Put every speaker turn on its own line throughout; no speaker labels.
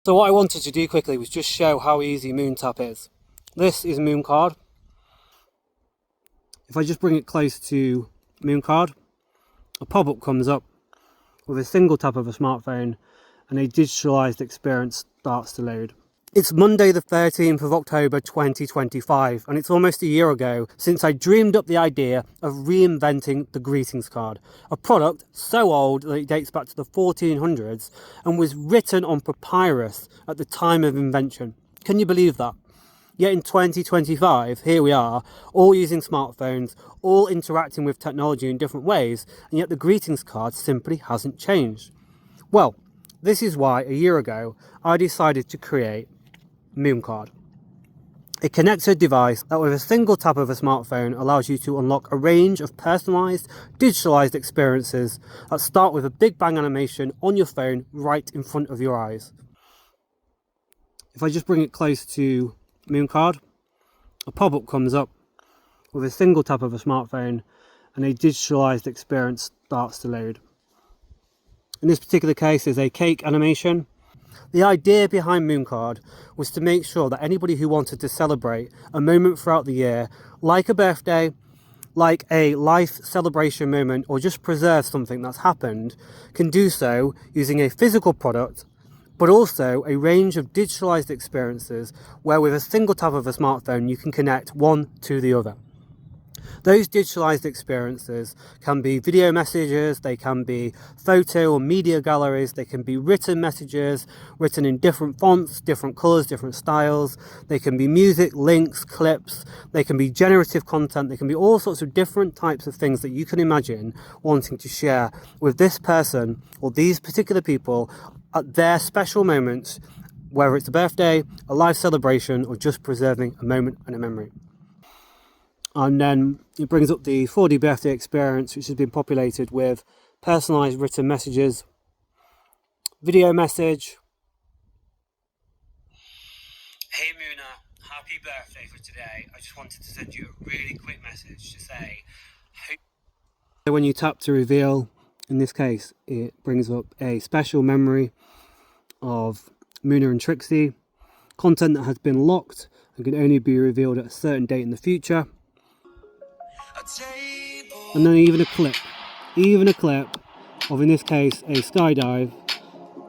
So what I wanted to do quickly was just show how easy moonTap is. This is moonCard. If I just bring it close to moonCard, a pop-up comes up with a single tap of a smartphone and a digitalized experience starts to load. It's Monday the 13th of October 2025 and it's almost a year ago since I dreamed up the idea of reinventing the greetings card, a product so old that it dates back to the 1400s and was written on papyrus at the time of invention. Can you believe that? Yet in 2025, here we are, all using smartphones, all interacting with technology in different ways, and yet the greetings card simply hasn't changed. Well, this is why a year ago I decided to create moonCard, a connected device that with a single tap of a smartphone allows you to unlock a range of personalized, digitalized experiences that start with a Big Bang animation on your phone right in front of your eyes. If I just bring it close to moonCard, a pop-up comes up with a single tap of a smartphone and a digitalized experience starts to load. In this particular case is a cake animation. The idea behind moonCard was to make sure that anybody who wanted to celebrate a moment throughout the year, like a birthday, like a life celebration moment, or just preserve something that's happened, can do so using a physical product, but also a range of digitalized experiences where with a single tap of a smartphone you can connect one to the other. Those digitalized experiences can be video messages, they can be photo or media galleries, they can be written messages, written in different fonts, different colors, different styles. They can be music, links, clips, they can be generative content, they can be all sorts of different types of things that you can imagine wanting to share with this person or these particular people at their special moments, whether it's a birthday, a life celebration, or just preserving a moment and a memory. And then it brings up the 4D birthday experience, which has been populated with personalized written messages, video message. Hey Moona, happy birthday for today. I just wanted to send you a really quick message to say, when you tap to reveal, in this case, it brings up a special memory of Moona and Trixie, content that has been locked and can only be revealed at a certain date in the future. And then even a clip of, in this case, a skydive,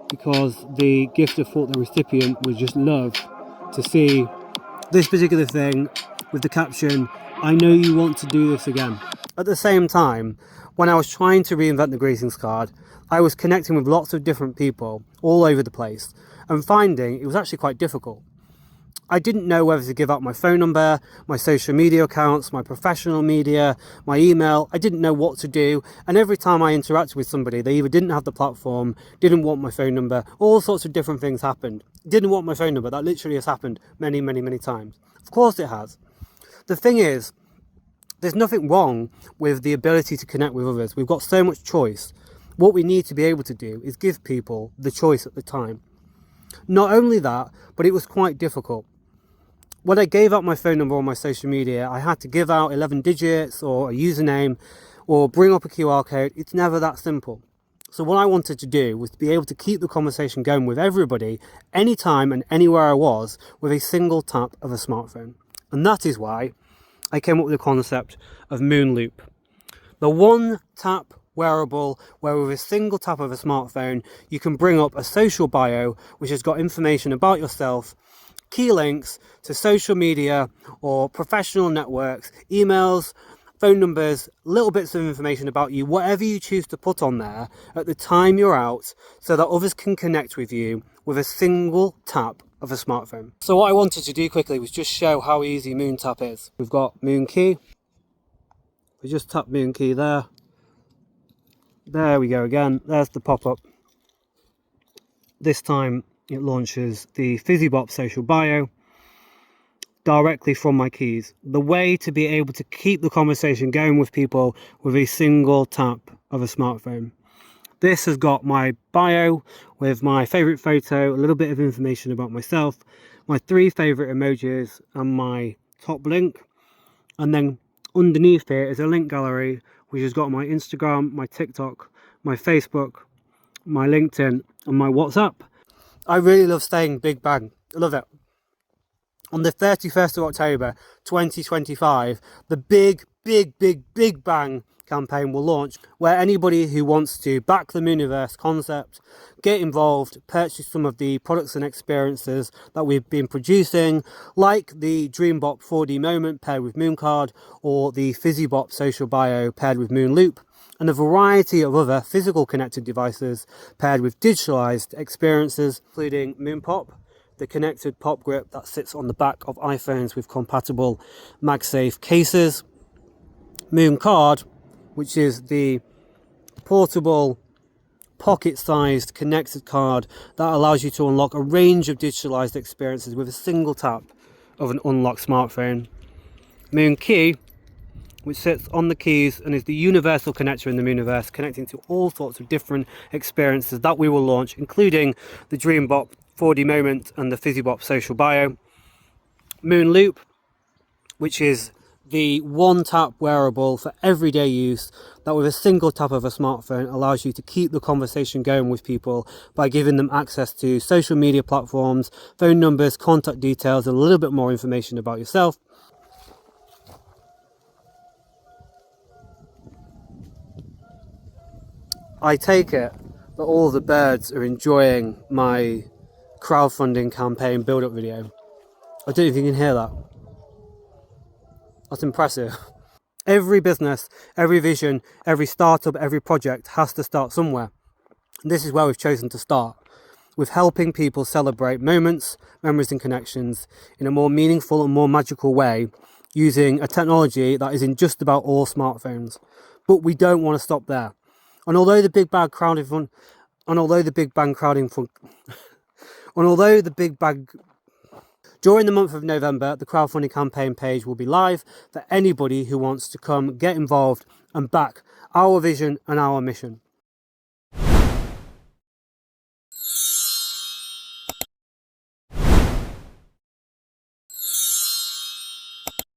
because the gifter thought the recipient would just love to see this particular thing with the caption, "I know you want to do this again." At the same time, when I was trying to reinvent the greetings card, I was connecting with lots of different people all over the place and finding it was actually quite difficult. I didn't know whether to give out my phone number, my social media accounts, my professional media, my email. I didn't know what to do. And every time I interacted with somebody, they either didn't have the platform, didn't want my phone number, all sorts of different things happened. Didn't want my phone number. That literally has happened many, many, many times. Of course it has. The thing is, there's nothing wrong with the ability to connect with others. We've got so much choice. What we need to be able to do is give people the choice at the time. Not only that, but it was quite difficult. When I gave out my phone number on my social media, I had to give out 11 digits or a username or bring up a QR code. It's never that simple. So what I wanted to do was to be able to keep the conversation going with everybody, anytime and anywhere I was, with a single tap of a smartphone. And that is why I came up with the concept of moonLoop. The one tap wearable where with a single tap of a smartphone, you can bring up a social bio, which has got information about yourself, key links to social media or professional networks, emails, phone numbers, little bits of information about you, whatever you choose to put on there at the time you're out, so that others can connect with you with a single tap of a smartphone. So what I wanted to do quickly was just show how easy moonTap is. We've got Moon Key. We just tap Moon Key there. There we go again. There's the pop-up. This time it launches the FizzyBop social bio directly from my keys. The way to be able to keep the conversation going with people with a single tap of a smartphone. This has got my bio with my favorite photo, a little bit of information about myself, my 3 favorite emojis and my top link. And then underneath here is a link gallery which has got my Instagram, my TikTok, my Facebook, my LinkedIn and my WhatsApp. I really love saying Big Bang. I love it. On the 31st of October 2025, the Big Bang campaign will launch, where anybody who wants to back the moonverse concept, get involved, purchase some of the products and experiences that we've been producing, like the DreamBop 4D moment paired with mooncard, or the FizzyBop social bio paired with moonloop, and a variety of other physical connected devices paired with digitalized experiences, including moonPop, the connected pop grip that sits on the back of iPhones with compatible MagSafe cases, mooncard, which is the portable pocket-sized connected card that allows you to unlock a range of digitalized experiences with a single tap of an unlocked smartphone, moonkey, which sits on the keys and is the universal connector in the mooniverse, connecting to all sorts of different experiences that we will launch, including the DreamBop 4D moment and the FizzyBop social bio, moonloop, which is the one tap wearable for everyday use that with a single tap of a smartphone allows you to keep the conversation going with people by giving them access to social media platforms, phone numbers, contact details, and a little bit more information about yourself. I take it that all the birds are enjoying my crowdfunding campaign build-up video. I don't know if you can hear that. That's impressive. Every business, every vision, every startup, every project has to start somewhere. And this is where we've chosen to start, with helping people celebrate moments, memories and connections in a more meaningful and more magical way, using a technology that is in just about all smartphones. But we don't want to stop there. And although the Big Bang crowdfunding during the month of November, the crowdfunding campaign page will be live for anybody who wants to come get involved and back our vision and our mission.